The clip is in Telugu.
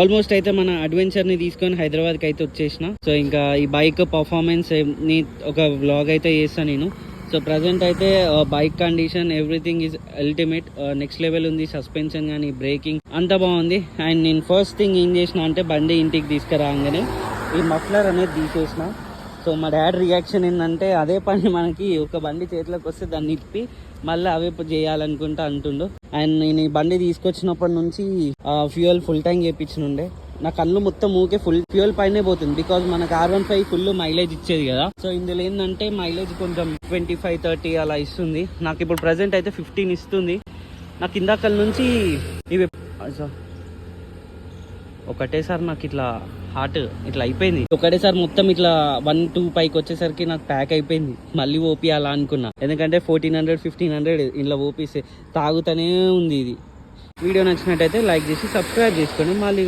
ఆల్మోస్ట్ అయితే మన అడ్వెంచర్ని తీసుకొని హైదరాబాద్కి అయితే వచ్చేసిన. సో ఇంకా ఈ బైక్ పర్ఫార్మెన్స్ ని ఒక వ్లాగ్ అయితే చేస్తాను నేను. సో ప్రజెంట్ అయితే bike condition everything is ultimate, next level ఉంది. సస్పెన్షన్ కానీ బ్రేకింగ్ అంతా బాగుంది. అండ్ నేను ఫస్ట్ థింగ్ ఏం చేసిన అంటే బండి ఇంటికి తీసుకురాగానే ఈ మఫ్లర్ అనేది తీసేసిన. సో మా డాడీ రియాక్షన్ ఏంటంటే అదే పని మనకి ఒక బండి చేతిలోకి వస్తే దాన్ని ఇప్పి మళ్ళీ అవే చేయాలనుకుంటా అంటుండు. అండ్ నేను ఈ బండి తీసుకొచ్చినప్పటి నుంచి ఫ్యూయల్ ఫుల్ ట్యాంక్ చేయించినుండే. నా కళ్ళు మొత్తం ఊకే ఫుల్ ఫ్యూయల్ పైనే పోతుంది. బికాజ్ మనకు R15 ఫుల్ మైలేజ్ ఇచ్చేది కదా. సో ఇందులో ఏంటంటే మైలేజ్ కొంచెం 25-30 అలా ఇస్తుంది. నాకు ఇప్పుడు ప్రజెంట్ అయితే 15 ఇస్తుంది. నాకు ఇందాకల నుంచి ఇవి ఒకటేసారి నాకు ఇట్లా హార్ట్ ఇట్లా అయిపోయింది. ఒకటేసారి మొత్తం ఇట్లా 1-2 పైకి వచ్చేసరికి నాకు ప్యాక్ అయిపోయింది. మళ్ళీ ఓపియాలా అనుకున్నా, ఎందుకంటే 1400-1500 ఇలా ఓపిస్తే తాగుతూనే ఉంది. ఇది వీడియో నచ్చినట్టయితే లైక్ చేసి సబ్స్క్రైబ్ చేసుకోండి. మళ్ళీ